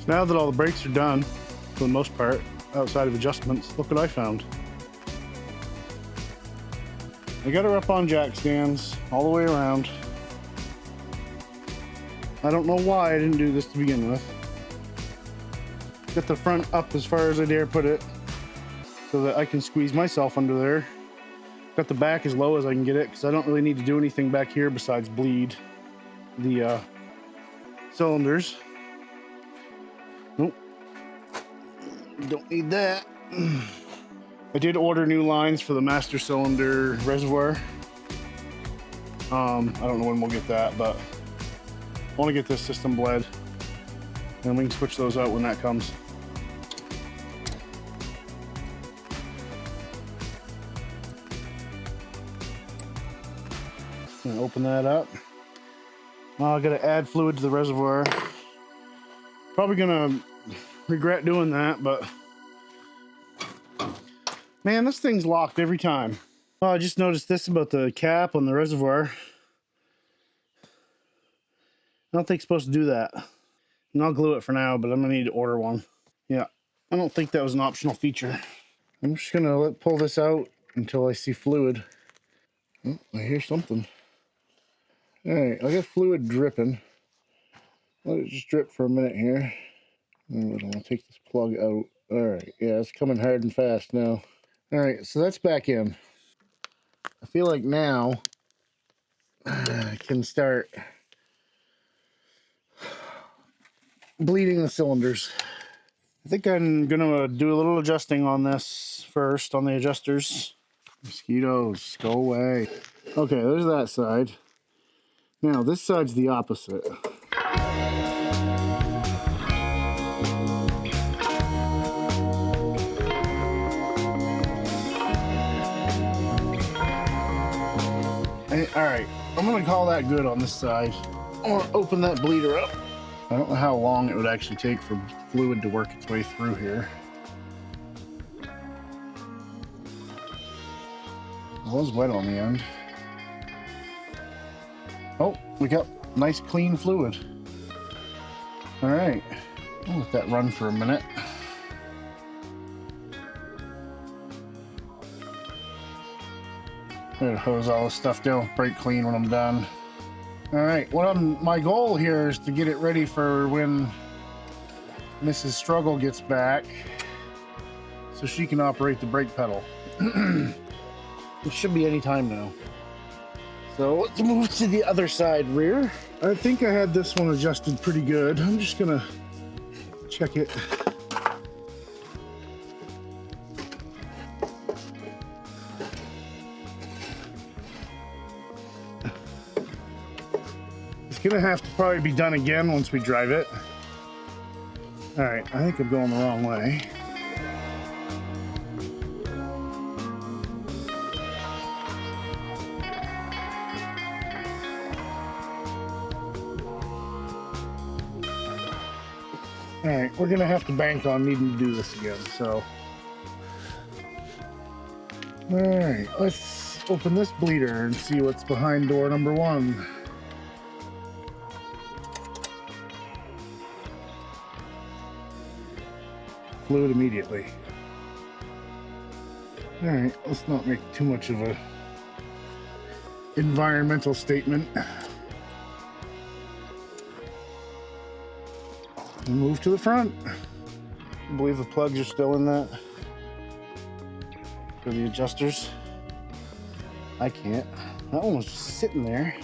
So now that all the brakes are done, for the most part, outside of adjustments, look what I found. I got her up on jack stands all the way around. I don't know why I didn't do this to begin with. Get the front up as far as I dare put it so that I can squeeze myself under there. Got the back as low as I can get it because I don't really need to do anything back here besides bleed the cylinders. Nope, don't need that. I did order new lines for the master cylinder reservoir. I don't know when we'll get that, but I want to get this system bled, and we can switch those out when that comes. Gonna open that up. I gotta add fluid to the reservoir. Probably gonna regret doing that, but man, this thing's locked every time. Oh, I just noticed this about the cap on the reservoir. I don't think it's supposed to do that. And I'll glue it for now, but I'm gonna need to order one. Yeah, I don't think that was an optional feature. I'm just gonna pull this out until I see fluid. Oh, I hear something. All right, I got fluid dripping. Let it just drip for a minute here. I'm gonna take this plug out. All right, yeah, it's coming hard and fast now. All right, so that's back in. I feel like now I can start bleeding the cylinders. I think I'm gonna do a little adjusting on this first, on the adjusters. Mosquitoes, go away. Okay, there's that side. Now this side's the opposite. All right, I'm gonna call that good on this side. I want to open that bleeder up. I don't know how long it would actually take for fluid to work its way through here. It was wet on the end. Oh, we got nice clean fluid. All right, I'll let that run for a minute. I'm gonna hose all this stuff down with brake clean when I'm done. All right, my goal here is to get it ready for when Mrs. Struggle gets back so she can operate the brake pedal. It should be any time now. So let's move to the other side rear. I think I had this one adjusted pretty good. I'm just gonna check it. Gonna have to probably be done again once we drive it. All right, I think I'm going the wrong way. All right, we're gonna have to bank on needing to do this again, so. All right, let's open this bleeder and see what's behind door number 1. Fluid immediately. All right, let's not make too much of a environmental statement. We'll move to the front. I believe the plugs are still in that for the adjusters. I can't. That one was just sitting there.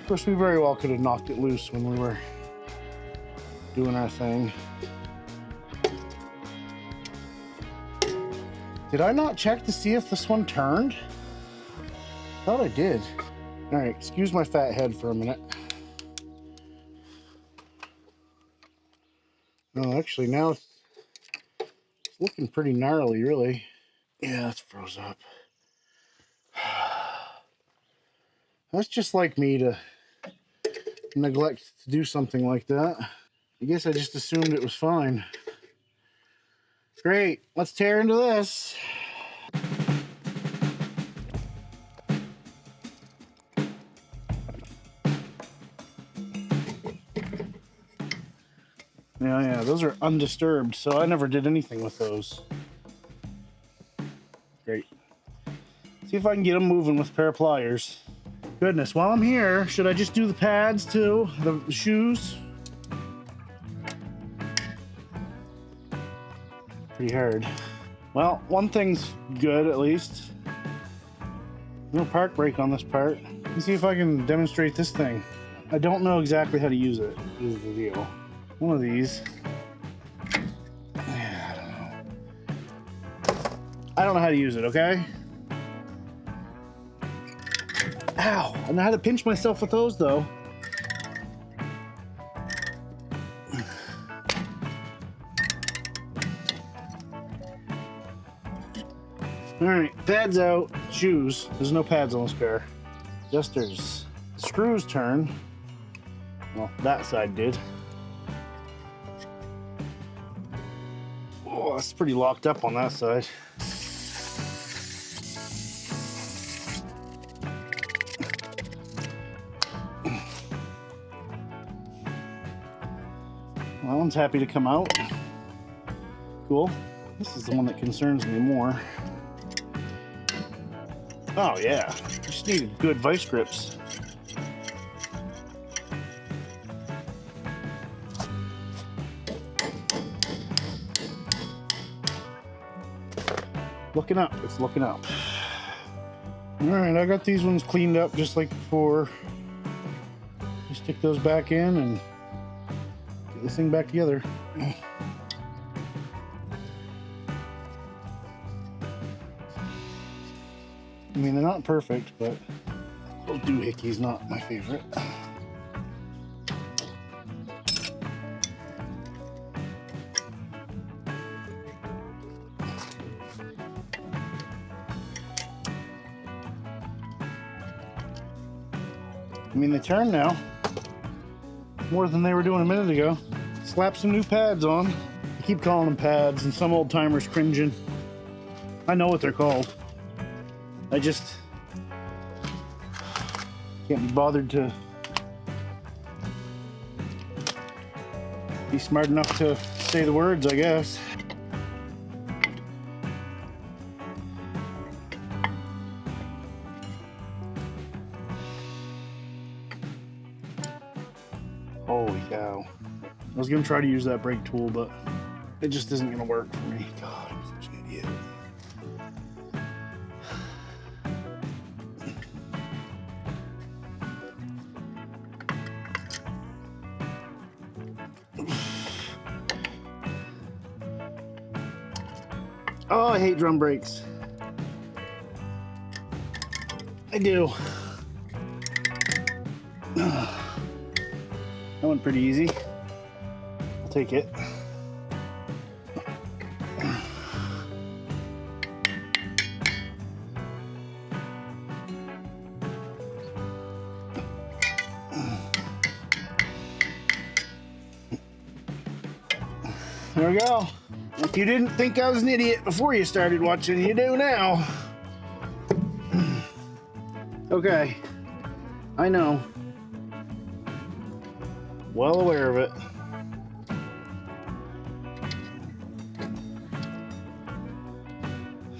Of course, we very well could have knocked it loose when we were doing our thing. Did I not check to see if this one turned? I thought I did. All right, excuse my fat head for a minute. Oh, actually now it's looking pretty gnarly, really. Yeah, it's froze up. That's just like me to neglect to do something like that. I guess I just assumed it was fine. Great, let's tear into this. Yeah, those are undisturbed, so I never did anything with those. Great. See if I can get them moving with a pair of pliers. Goodness, while I'm here, should I just do the pads too? The shoes? Pretty hard. Well, one thing's good at least. No park brake on this part. Let's see if I can demonstrate this thing. I don't know exactly how to use it, is the deal. One of these. Yeah, I don't know. I don't know how to use it, okay? Ow! I know how to pinch myself with those though. Alright, pads out, shoes. There's no pads on this car. Adjusters. Screws turn. Well, that side did. Oh, it's pretty locked up on that side. That one's happy to come out. Cool. This is the one that concerns me more. Oh yeah, just needed good vice grips. Looking up, it's looking up. All right, I got these ones cleaned up just like before. Just stick those back in and get this thing back together. I mean, they're not perfect, but little doohickey's not my favorite. I mean, they turn now more than they were doing a minute ago. Slap some new pads on. I keep calling them pads, and some old timers cringing. I know what they're called. I just can't be bothered to be smart enough to say the words, I guess. Holy cow. I was gonna try to use that brake tool, but it just isn't gonna work for me. God, I'm such an idiot. Oh, I hate drum brakes. I do. That went pretty easy. I'll take it. There we go. If you didn't think I was an idiot before you started watching, you do now. Okay, I know. Well aware of it.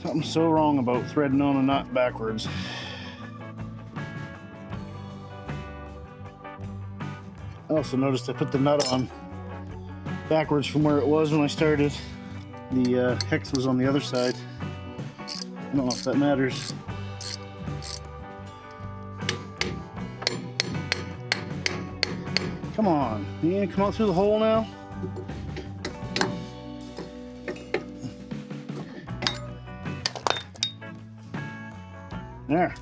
Something's so wrong about threading on a nut backwards. I also noticed I put the nut on backwards from where it was when I started. The hex was on the other side. I don't know if that matters. Come on, you gonna come out through the hole now? There.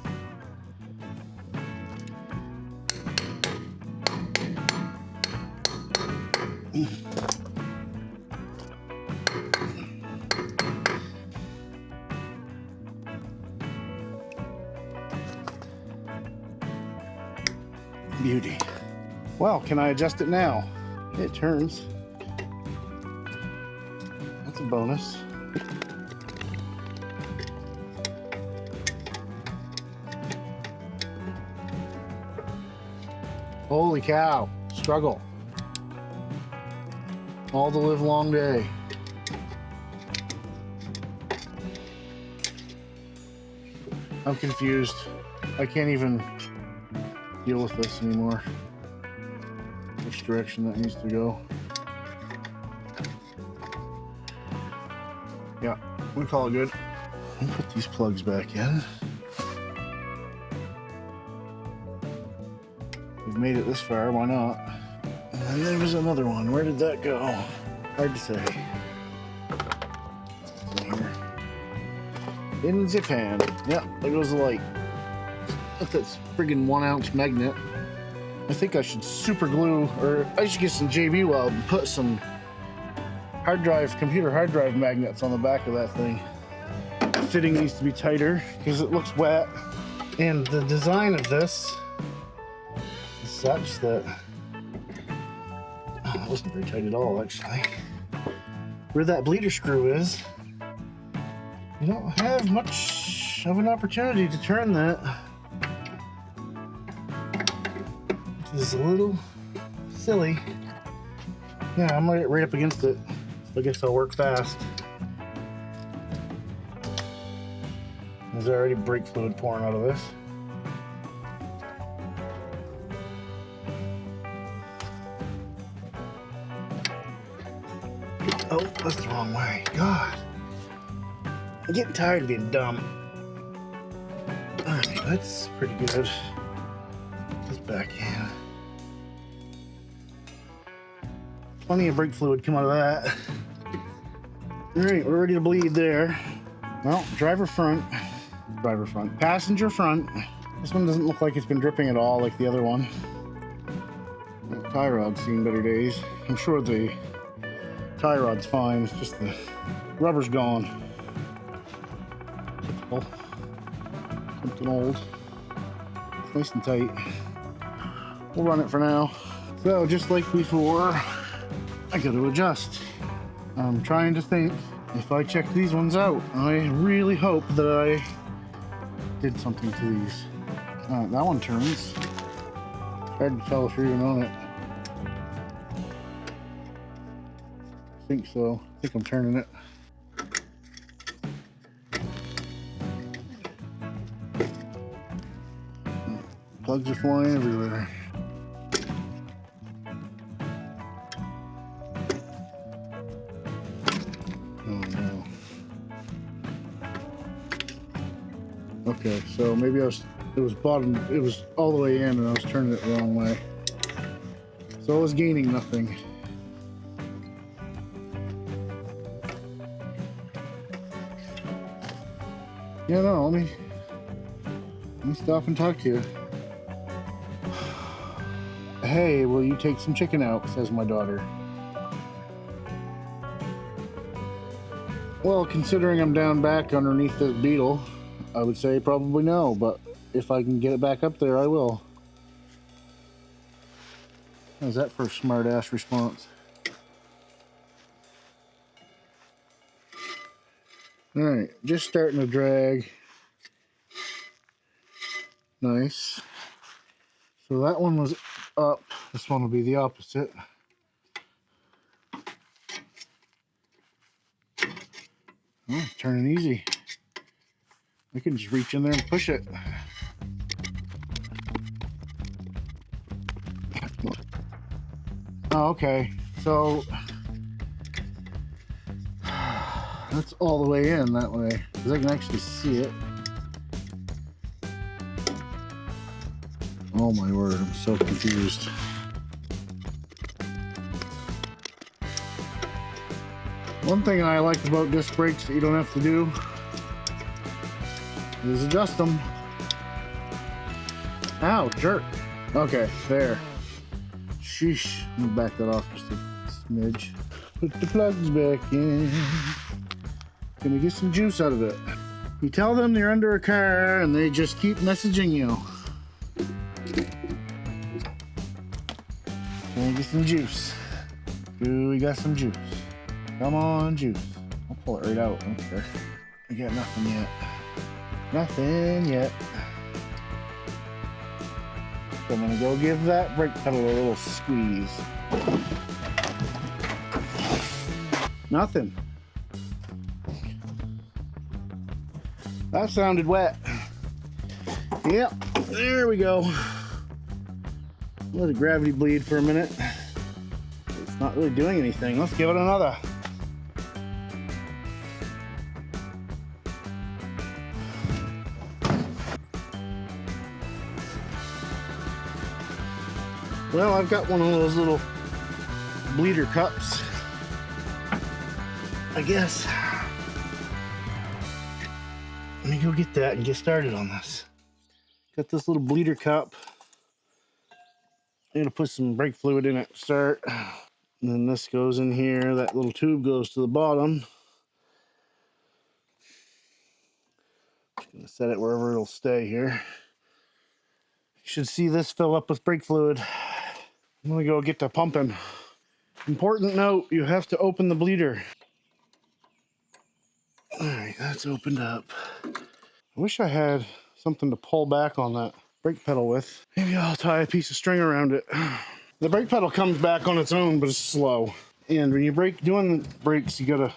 Beauty. Well, can I adjust it now? It turns. That's a bonus. Holy cow, struggle. all the live long day. I'm confused. I can't even deal with this anymore. Which direction that needs to go. Yeah, we call it good. I'll put these plugs back in. We've made it this far, why not? And there was another one. Where did that go? Hard to say. It's in here. In Japan. Yeah, there goes the light. Look, that's friggin' 1 ounce magnet. I think I should super glue, or I should get some JB Weld and put some computer hard drive magnets on the back of that thing. The fitting needs to be tighter because it looks wet. And the design of this is such that it wasn't very tight at all, actually. Where that bleeder screw is, you don't have much of an opportunity to turn that, which is a little silly. Yeah, I'm right up against it. I guess I'll work fast. There's already brake fluid pouring out of this. Oh, that's the wrong way. God. I'm getting tired of being dumb. Alright, that's pretty good. Just back in. Plenty of brake fluid come out of that. Alright, we're ready to bleed there. Well, driver front. Passenger front. This one doesn't look like it's been dripping at all like the other one. The tie rod's seen better days. I'm sure the tie rod's fine, it's just the rubber's gone. Typical. Something old. It's nice and tight. We'll run it for now. So, just like before, I gotta adjust. I'm trying to think if I check these ones out. I really hope that I did something to these. That one turns. Hard to tell if you're even on it. I think so. I think I'm turning it. Plugs are flying everywhere. Okay, so maybe it was all the way in and I was turning it the wrong way. So I was gaining nothing. Yeah, no, let me stop and talk to you. Hey, will you take some chicken out, says my daughter. Well, considering I'm down back underneath this beetle, I would say probably no, but if I can get it back up there, I will. How's that for a smart ass response? Alright, just starting to drag. Nice. So that one was up. This one will be the opposite. Oh, it's turning easy. I can just reach in there and push it. Oh, okay. So that's all the way in that way, because I can actually see it. Oh my word, I'm so confused. One thing I like about disc brakes that you don't have to do is adjust them. Ow, jerk. Okay, there. Sheesh. Let me back that off just a smidge. Put the plugs back in. Gonna get some juice out of it. You tell them they're under a car and they just keep messaging you. Can we get some juice? Do we got some juice? Come on, juice. I'll pull it right out. I don't care. I got nothing yet. Nothing yet. So I'm gonna go give that brake pedal a little squeeze. Nothing. That sounded wet. Yep, there we go. Let it gravity bleed for a minute. It's not really doing anything. Let's give it another. Well, I've got one of those little bleeder cups, I guess. Let me go get that and get started on this. Got this little bleeder cup. I'm gonna put some brake fluid in it to start. And then this goes in here. That little tube goes to the bottom. Just gonna set it wherever it'll stay here. You should see this fill up with brake fluid. I'm gonna go get to pumping. Important note, you have to open the bleeder. All right, that's opened up. I wish I had something to pull back on that brake pedal with. Maybe I'll tie a piece of string around it. The brake pedal comes back on its own, but it's slow. And when you're doing brakes, you gotta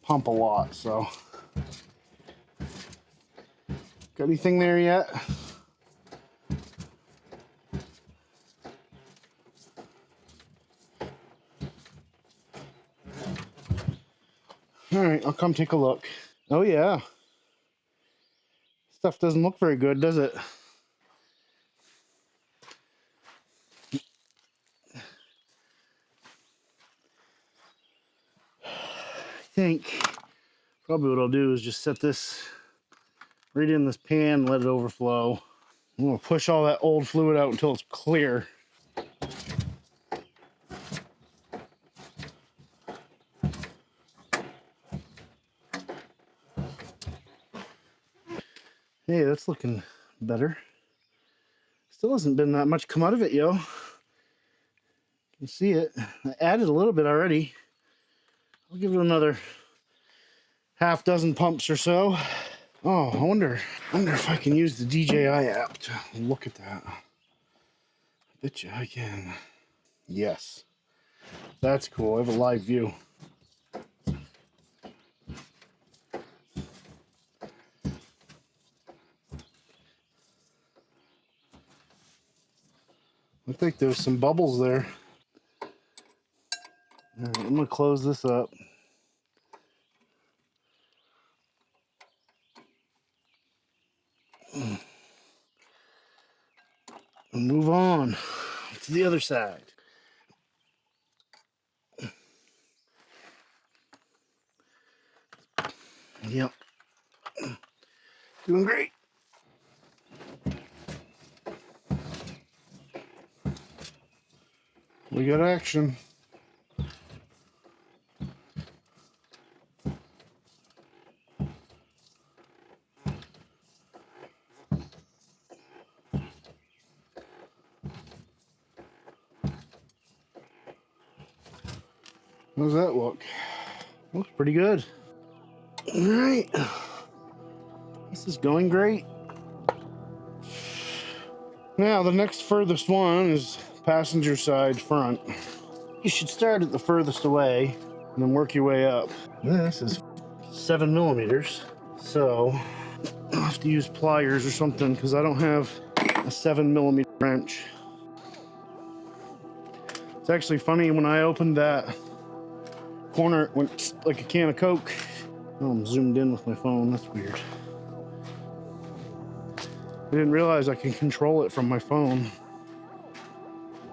pump a lot, so. Got anything there yet? All right, I'll come take a look. Oh yeah. Stuff doesn't look very good, does it? I think probably what I'll do is just set this right in this pan and let it overflow. I'm gonna push all that old fluid out until it's clear. Hey, that's looking better. Still hasn't been that much come out of it, yo. You can see it. I added a little bit already. I'll give it another half dozen pumps or so. Oh, I wonder if I can use the DJI app to look at that. I bet you I can. Yes. That's cool. I have a live view. Looks like there's some bubbles there. All right, I'm gonna close this up. And move on to the other side. Yep. Doing great. We got action. How does that look? Looks pretty good. All right. This is going great. Now, the next furthest one is passenger side front. You should start at the furthest away and then work your way up. This is 7 millimeters, so I'll have to use pliers or something because I don't have a 7 millimeter wrench. It's actually funny, when I opened that corner, it went like a can of Coke. Oh, I'm zoomed in with my phone. That's weird. I didn't realize I can control it from my phone.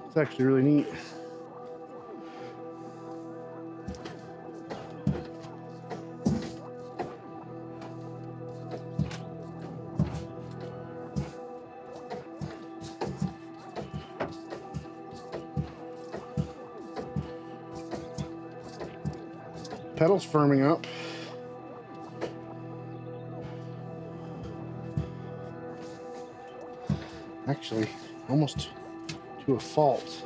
It's actually really neat. Pedal's firming up. Actually, almost to a fault.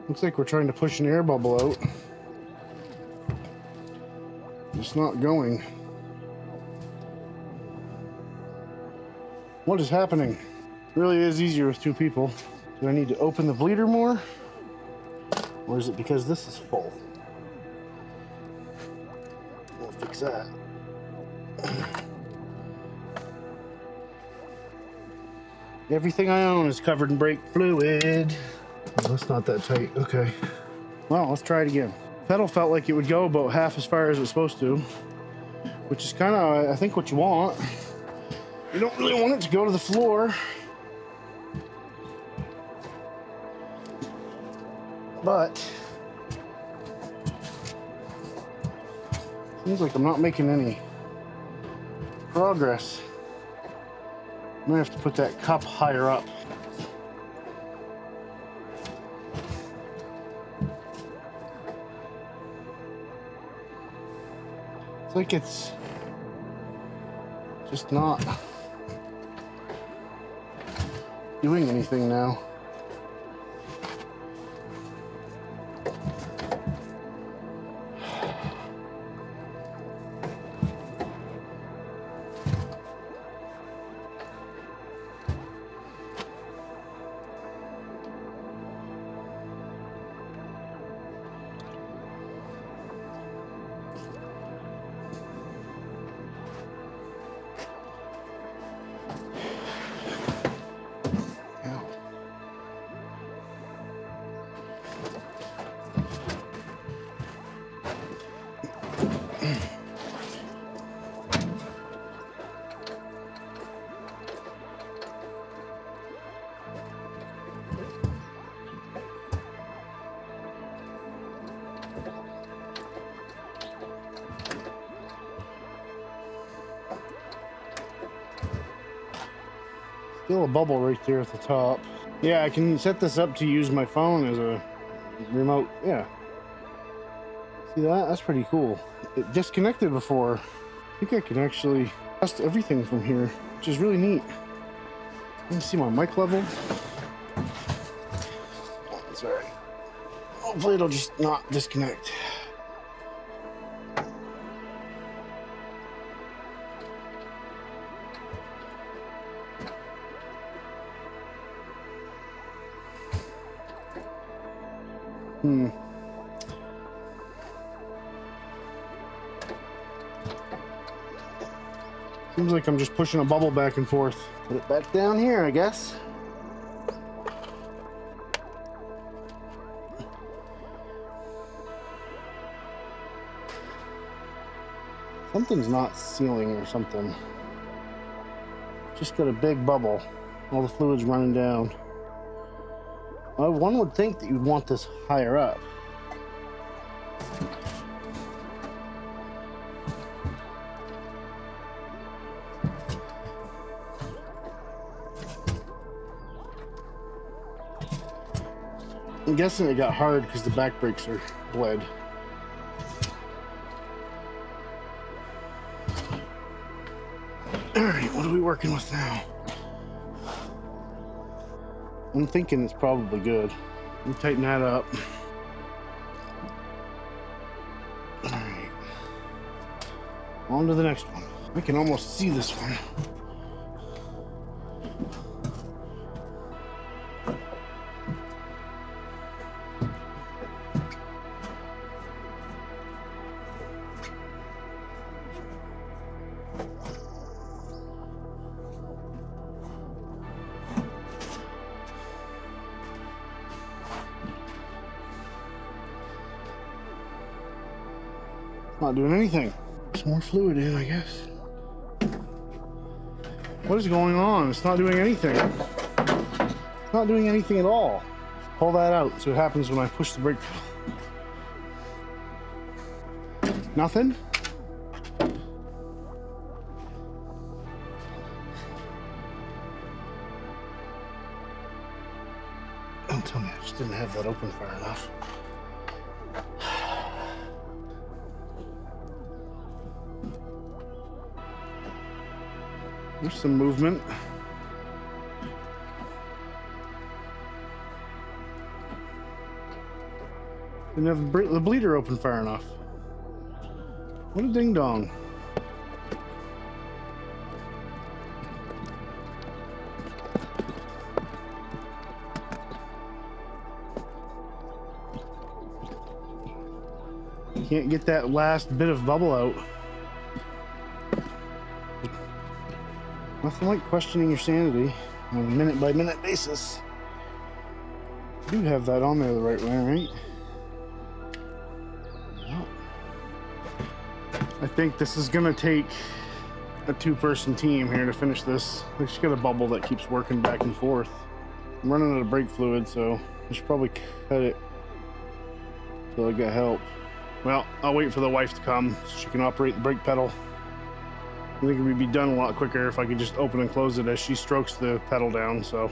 Looks like we're trying to push an air bubble out. It's not going. What is happening? It really is easier with two people. Do I need to open the bleeder more? Or is it because this is full? fix that. Everything I own is covered in brake fluid. Oh, that's not that tight. Okay. Well, let's try it again. Pedal felt like it would go about half as far as it's supposed to, which is kind of, I think, what you want. You don't really want it to go to the floor. But seems like I'm not making any progress. I'm gonna have to put that cup higher up. It's like it's just not doing anything now. Still a bubble right there at the top. Yeah, I can set this up to use my phone as a remote. Yeah. See that? That's pretty cool. It disconnected before. I think I can actually adjust everything from here, which is really neat. Let me see my mic level. Oh, it's alright. Hopefully it'll just not disconnect. Seems like I'm just pushing a bubble back and forth. Put it back down here, I guess. Something's not sealing or something. Just got a big bubble. All the fluid's running down. One would think that you'd want this higher up. I'm guessing it got hard because the back brakes are bled. Alright, what are we working with now? I'm thinking it's probably good. Let me tighten that up. Alright. On to the next one. I can almost see this one. Not doing anything. Some more fluid in, I guess. What is going on? It's not doing anything. It's not doing anything at all. Pull that out. See what happens when I push the brake pedal. Nothing? Don't tell me I just didn't have that open far enough. There's some movement. Didn't have the bleeder open far enough. What a ding dong. Can't get that last bit of bubble out. Nothing like questioning your sanity on a minute-by-minute basis. I do have that on there the right way, right? Well, I think this is gonna take a two-person team here to finish this. I just got a bubble that keeps working back and forth. I'm running out of brake fluid, so I should probably cut it till I get help. Well, I'll wait for the wife to come so she can operate the brake pedal. I think it would be done a lot quicker if I could just open and close it as she strokes the pedal down, so.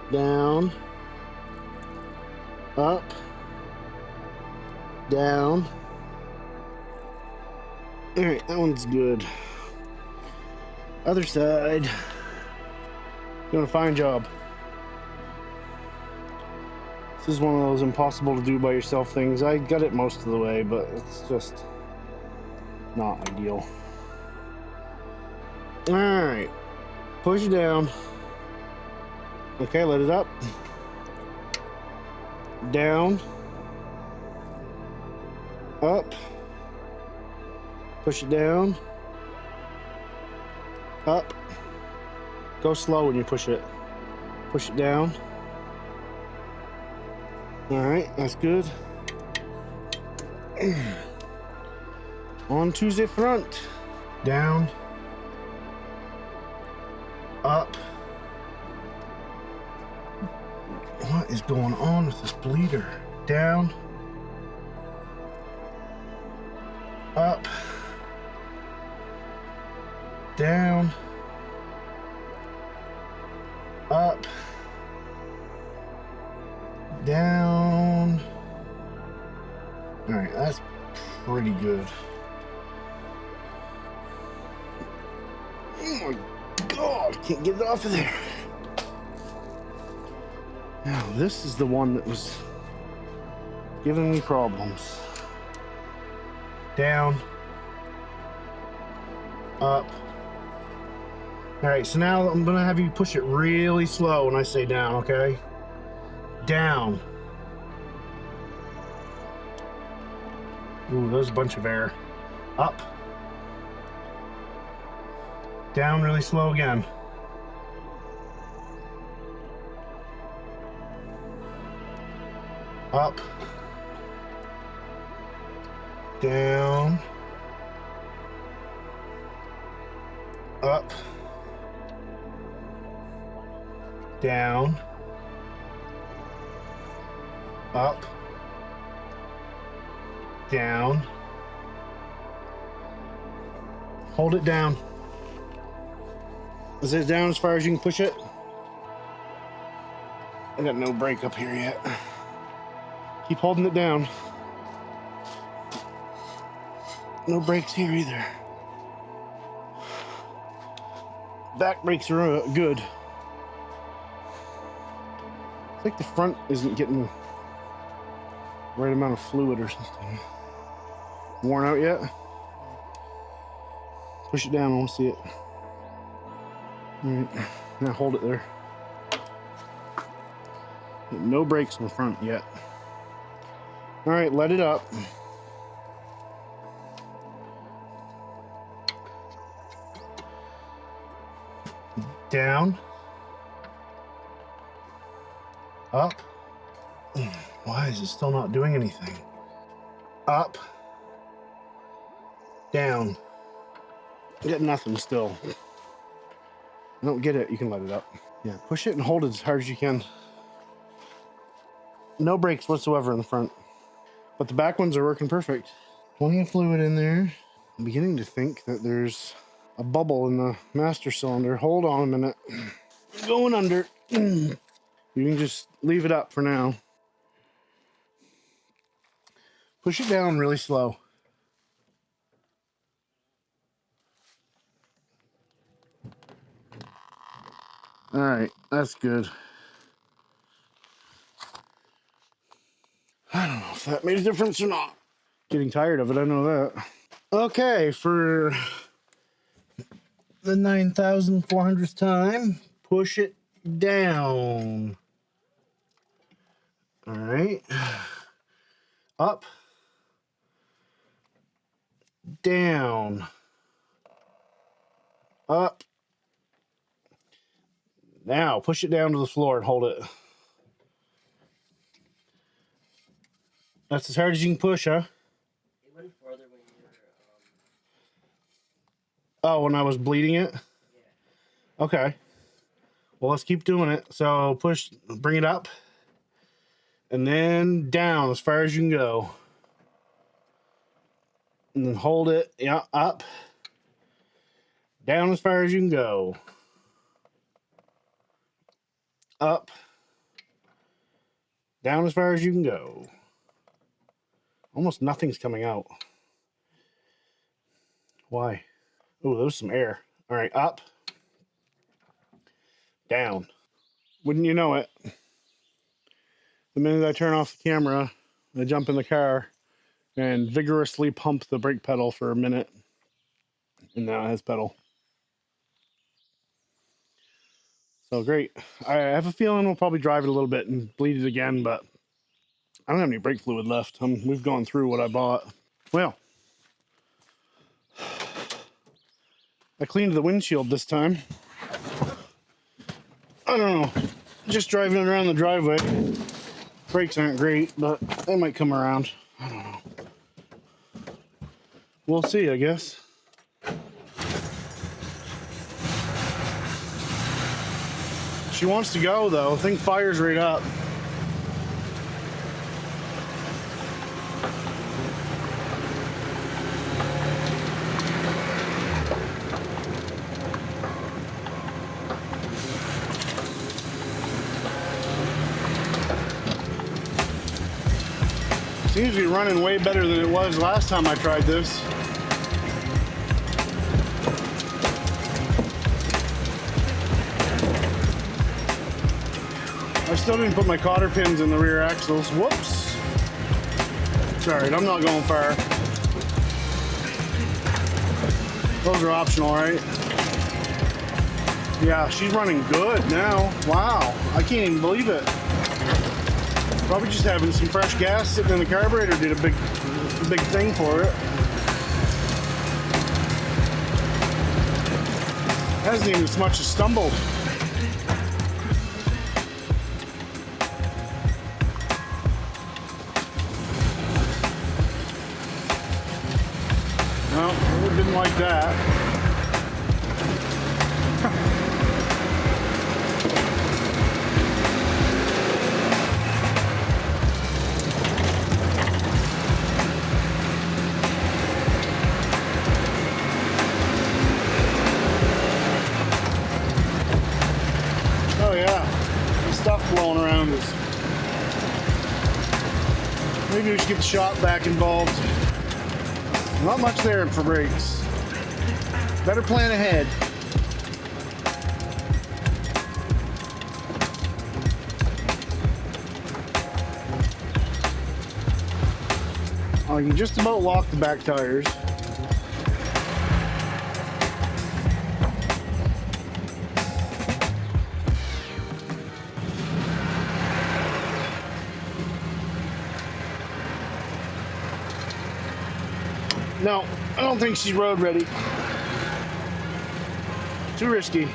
Down, up, down. All right, that one's good. Other side. Doing a fine job. This is one of those impossible to do by yourself things. I got it most of the way, but it's just not ideal. All right, push it down. Okay, let it up. Down. Up. Push it down. Up. Go slow when you push it. Push it down. All right, that's good. On to the front. Down. Up. What is going on with this bleeder? Down. Up. Down. Up. Down. All right, that's pretty good. Oh my God, can't get it off of there. Now, this is the one that was giving me problems. Down. Up. All right, so now I'm gonna have you push it really slow when I say down, okay? Down. Ooh, there's a bunch of air. Up. Down really slow again. Up. Down. Up. Down. Up. Down. Hold it down. Is it down as far as you can push it? I got no brake up here yet. Keep holding it down. No brakes here either. Back brakes are good. It's like the front isn't getting the right amount of fluid or something. Worn out yet? Push it down, I want to see it. All right, now hold it there. No brakes in the front yet. All right, let it up. Down. Up. Why is it still not doing anything? Up. Down. Get nothing still. I don't get it. You can let it up. Yeah, push it and hold it as hard as you can. No brakes whatsoever in the front. But the back ones are working perfect. Plenty of fluid in there. I'm beginning to think that there's a bubble in the master cylinder. Hold on a minute. I'm going under. You can just leave it up for now. Push it down really slow. All right, that's good. I don't know if that made a difference or not. Getting tired of it, I know that. Okay, for the 9,400th time, push it down. All right. Up. down, up. Now push it down to the floor and hold it. That's as hard as you can push, huh? It went further when you were, Oh, when I was bleeding it? yeah. Okay. Well, let's keep doing it. So push, bring it up, and then down as far as you can go. And then hold it, yeah, up, down as far as you can go. Up, down as far as you can go. Almost nothing's coming out. Why? Oh, there's some air. All right, up, down. Wouldn't you know it? The minute I turn off the camera, I jump in the car and vigorously pump the brake pedal for a minute. And now it has pedal. So great. I have a feeling we'll probably drive it a little bit and bleed it again, but I don't have any brake fluid left. We've gone through what I bought. Well, I cleaned the windshield this time. I don't know. Just driving it around the driveway. Brakes aren't great, but they might come around. I don't know. We'll see, I guess. She wants to go, though. The thing fires right up. Seems to be running way better than it was last time I tried this. I still didn't put my cotter pins in the rear axles. Whoops. It's alright, I'm not going far. Those are optional, right? Yeah, she's running good now. Wow, I can't even believe it. Probably just having some fresh gas sitting in the carburetor did a big thing for it. Hasn't even as much as stumbled. Well, I didn't like that. Oh yeah, the stuff blowing around us. Maybe we should get the shop back involved. Not much there for brakes. Better plan ahead. I can just about lock the back tires. No, I don't think she's road ready. Too risky.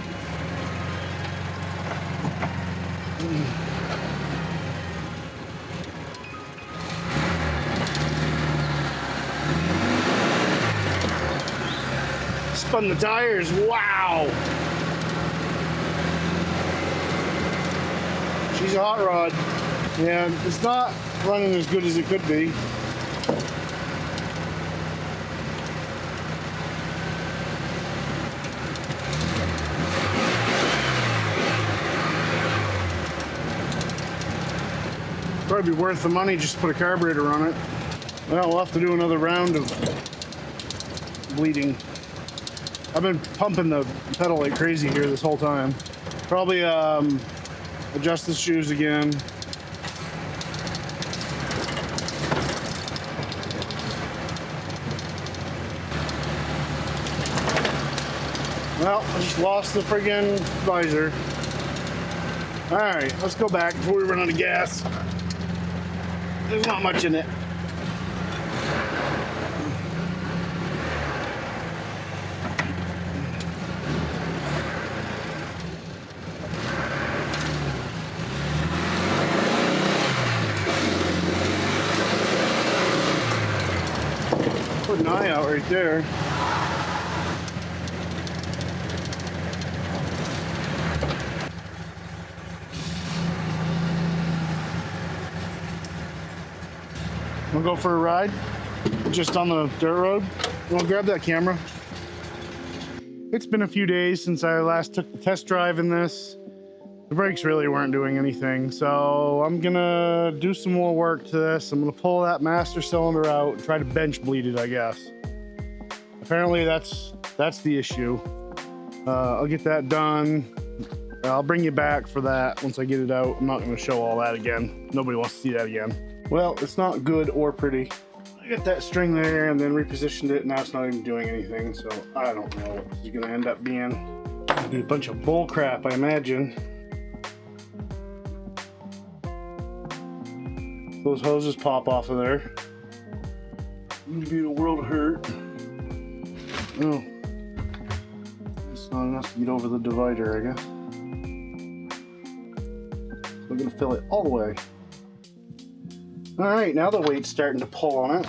Spun the tires, wow. She's a hot rod. Yeah, it's not running as good as it could be. Probably be worth the money just to put a carburetor on it. Well, we'll have to do another round of bleeding. I've been pumping the pedal like crazy here this whole time. Probably adjust the shoes again. Well, I just lost the friggin' visor. All right, let's go back before we run out of gas. There's not much in it. Put an eye out right there. We'll go for a ride, just on the dirt road. I'll grab that camera. It's been a few days since I last took the test drive in this. The brakes really weren't doing anything, so I'm gonna do some more work to this. I'm gonna pull that master cylinder out and try to bench bleed it, I guess. Apparently that's the issue. I'll get that done. I'll bring you back for that once I get it out. I'm not gonna show all that again. Nobody wants to see that again. Well, it's not good or pretty. I got that string there and then repositioned it. Now it's not even doing anything, so I don't know what this is gonna end up being. It'll be a bunch of bull crap, I imagine. Those hoses pop off of there. It'd be a world of hurt. Oh, it's not enough to get over the divider, I guess. So we're gonna fill it all the way. All right, now the weight's starting to pull on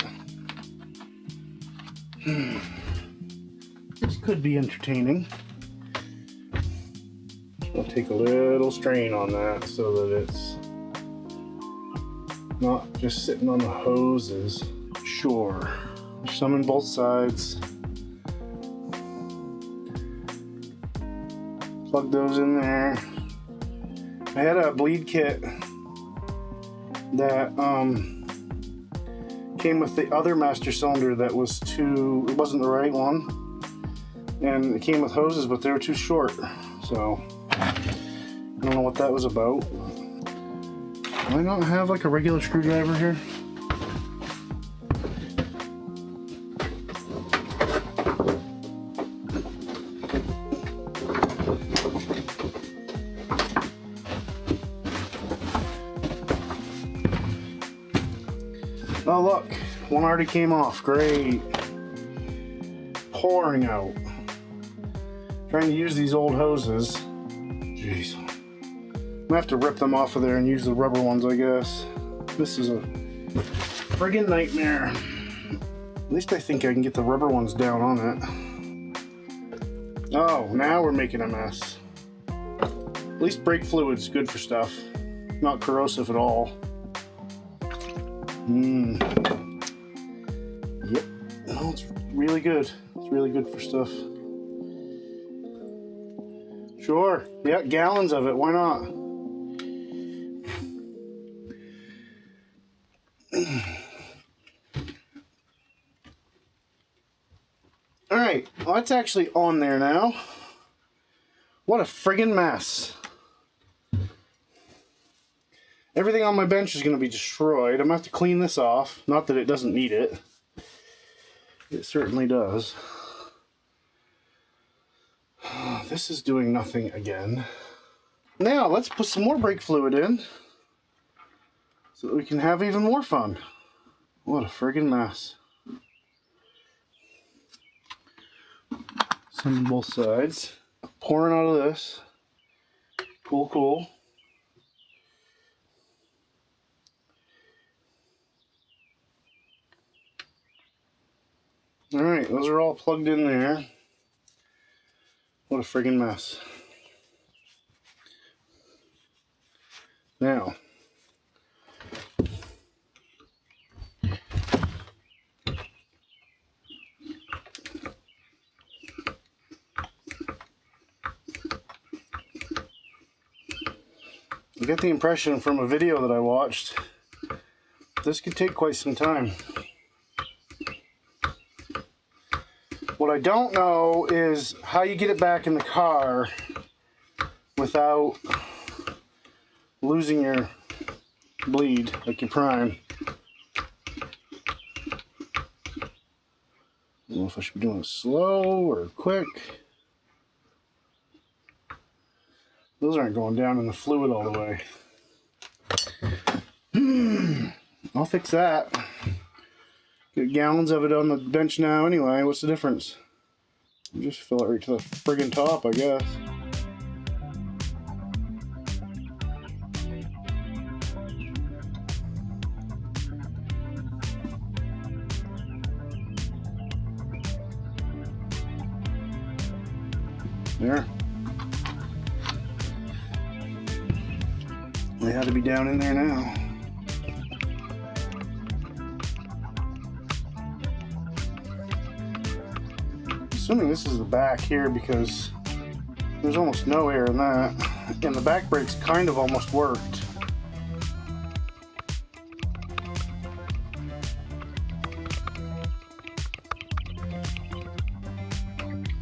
it. This could be entertaining. I'll take a little strain on that so that it's not just sitting on the hoses. Sure, there's some on both sides. Plug those in there. I had a bleed kit that came with the other master cylinder that was it wasn't the right one, and it came with hoses, but they were too short, so I don't know what that was about. Do I not have like a regular screwdriver here? Oh look, one already came off. Great. Pouring out. Trying to use these old hoses. Jeez. I'm gonna have to rip them off of there and use the rubber ones, I guess. This is a friggin' nightmare. At least I think I can get the rubber ones down on it. Oh, now we're making a mess. At least brake fluid's good for stuff. Not corrosive at all. Yep. Oh, it's really good. It's really good for stuff. Sure. Yeah, gallons of it. Why not? All right. Well, that's actually on there now. What a friggin' mess. Everything on my bench is going to be destroyed. I'm going to have to clean this off. Not that it doesn't need it. It certainly does. This is doing nothing again. Now, let's put some more brake fluid in so that we can have even more fun. What a friggin' mess. Some on both sides. Pouring out of this. Cool, cool. All right, those are all plugged in there. What a friggin' mess. Now, I get the impression from a video that I watched, this could take quite some time. What I don't know is how you get it back in the car without losing your bleed, like your prime. I don't know if I should be doing it slow or quick. Those aren't going down in the fluid all the way. I'll fix that. Get gallons of it on the bench now anyway. What's the difference? Just fill it right to the friggin' top, I guess. There. They had to be down in there now. Assuming this is the back here because there's almost no air in that. And the back brakes kind of almost worked.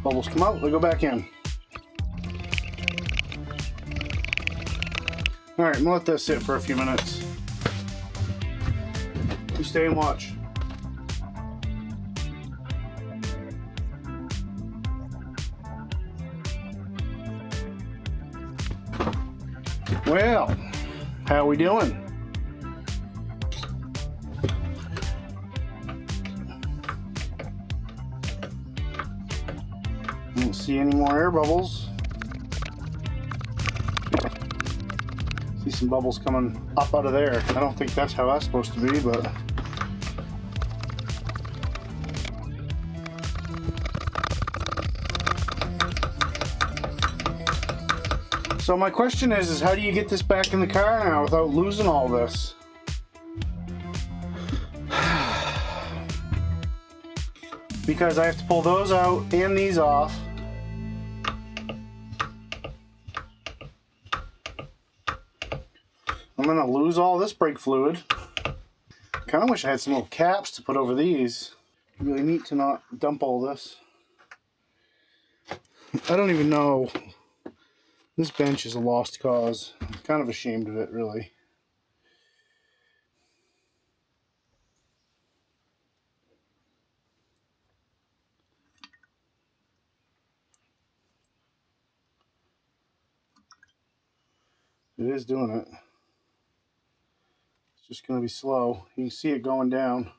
Bubbles come out, they go back in. All right, I'm gonna let that sit for a few minutes. You stay and watch. Well, how we doing? I don't see any more air bubbles. See some bubbles coming up out of there. I don't think that's how that's supposed to be, but so my question is how do you get this back in the car now without losing all this? Because I have to pull those out and these off. I'm gonna lose all this brake fluid. Kinda wish I had some little caps to put over these. Really neat to not dump all this. I don't even know. This bench is a lost cause. I'm kind of ashamed of it, really. It is doing it. It's just going to be slow. You can see it going down.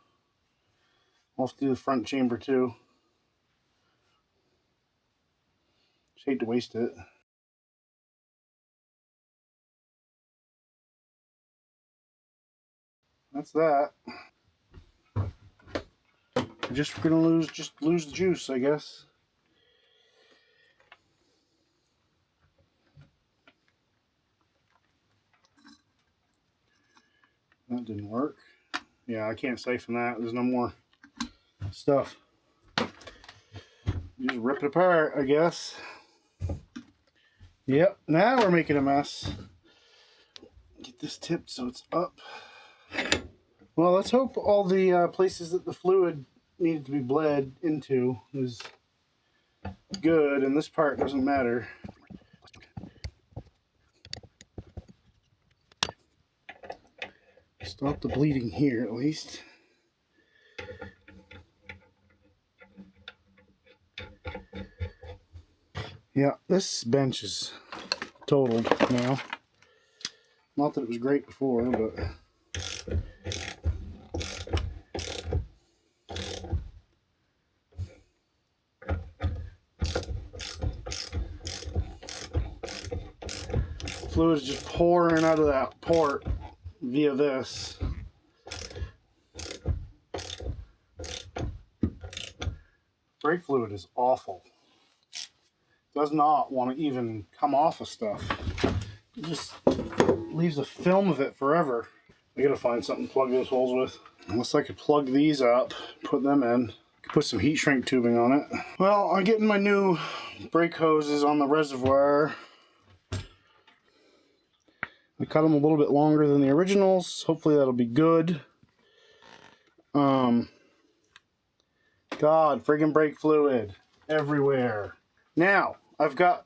I'll have to do the front chamber too. Just hate to waste it. That's that. I'm just gonna lose the juice, I guess. That didn't work. Yeah, I can't siphon that. There's no more stuff. Just rip it apart, I guess. Yep, now we're making a mess. Get this tipped so it's up. Well, let's hope all the places that the fluid needed to be bled into is good, and this part doesn't matter. Stop the bleeding here, at least. Yeah, this bench is totaled now. Not that it was great before, but fluid is just pouring out of that port via this. Brake fluid is awful. Does not want to even come off of stuff. It just leaves a film of it forever. I gotta find something to plug those holes with. Unless I could plug these up, put them in. Put some heat shrink tubing on it. Well, I'm getting my new brake hoses on the reservoir. I cut them a little bit longer than the originals. Hopefully that'll be good. God, friggin' brake fluid everywhere. Now, I've got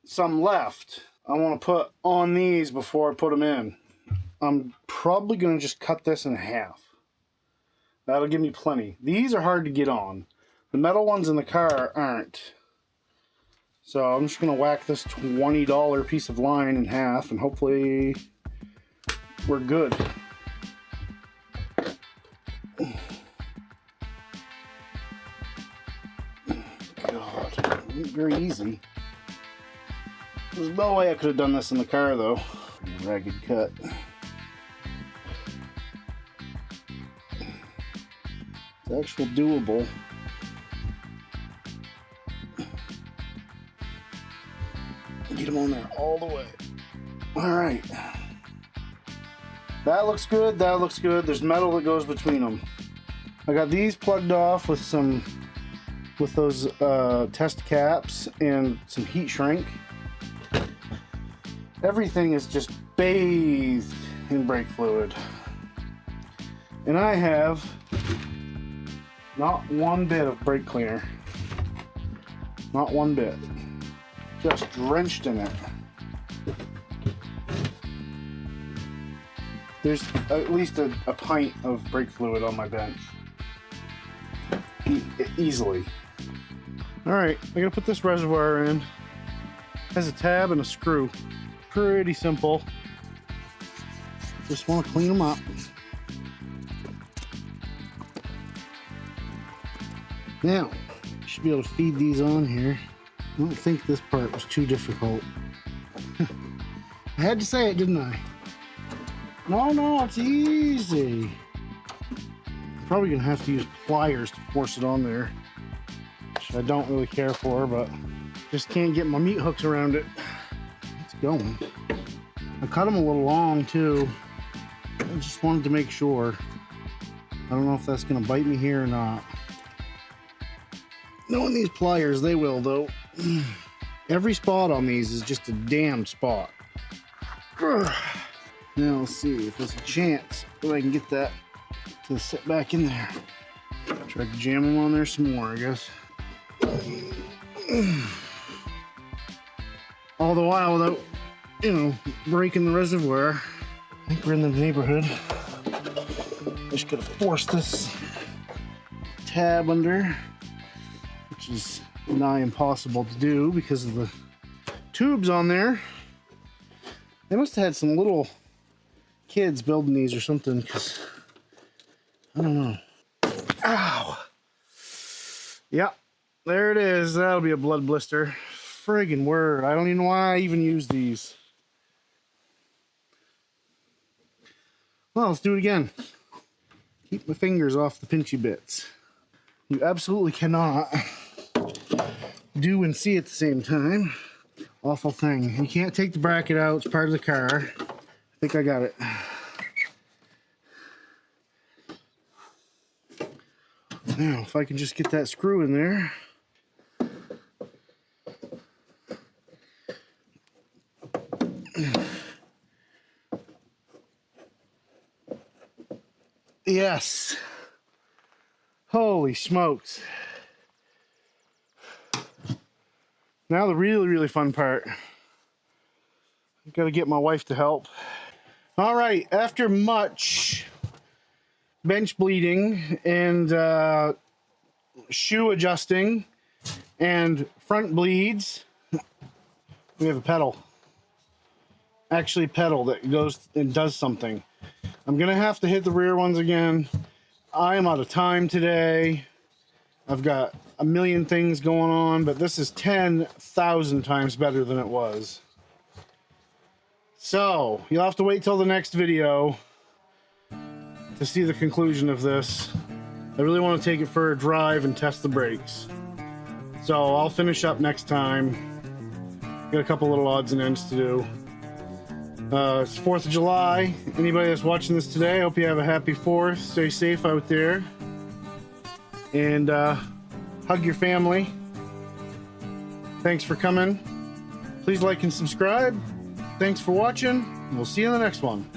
some left I want to put on these before I put them in. I'm probably going to just cut this in half. That'll give me plenty. These are hard to get on. The metal ones in the car aren't. So I'm just going to whack this $20 piece of line in half and hopefully we're good. God, it ain't very easy. There's no way I could have done this in the car though. Ragged cut. It's actually doable. Get them on there all the way. All right. That looks good. That looks good. There's metal that goes between them. I got these plugged off with those test caps and some heat shrink. Everything is just bathed in brake fluid. And I have not one bit of brake cleaner. Not one bit. Just drenched in it. There's at least a pint of brake fluid on my bench. Easily. Alright, I gotta put this reservoir in. It has a tab and a screw. Pretty simple. Just want to clean them up. Now, you should be able to feed these on here. I don't think this part was too difficult. I had to say it, didn't I? No, it's easy. I'm probably gonna have to use pliers to force it on there, which I don't really care for, but just can't get my meat hooks around it. It's going. I cut them a little long too. I just wanted to make sure. I don't know if that's gonna bite me here or not. Knowing these pliers, they will though. Every spot on these is just a damned spot. Now let's see if there's a chance that I can get that to sit back in there. Try to jam them on there some more, I guess. All the while without, breaking the reservoir. I think we're in the neighborhood. Just gotta force this tab under, which is nigh impossible to do because of the tubes on there. They must have had some little kids building these or something, because I don't know. Ow! Yep, there it is. That'll be a blood blister. Friggin' word. I don't even know why I even use these. Well, let's do it again. Keep my fingers off the pinchy bits. You absolutely cannot do and see at the same time. Awful thing. You can't take the bracket out. It's part of the car. I think I got it. Now, if I can just get that screw in there. Yes. Holy smokes. Now the really, really fun part. I've got to get my wife to help. All right, after much bench bleeding and shoe adjusting and front bleeds, we have a pedal. Actually, pedal that goes and does something. I'm gonna have to hit the rear ones again. I am out of time today. I've got a million things going on, but this is 10,000 times better than it was. So you'll have to wait till the next video to see the conclusion of this. I really want to take it for a drive and test the brakes. So I'll finish up next time. Got a couple little odds and ends to do. It's 4th of July. Anybody that's watching this today, I hope you have a happy 4th. Stay safe out there. And hug your family. Thanks for coming. Please like and subscribe. Thanks for watching. We'll see you in the next one.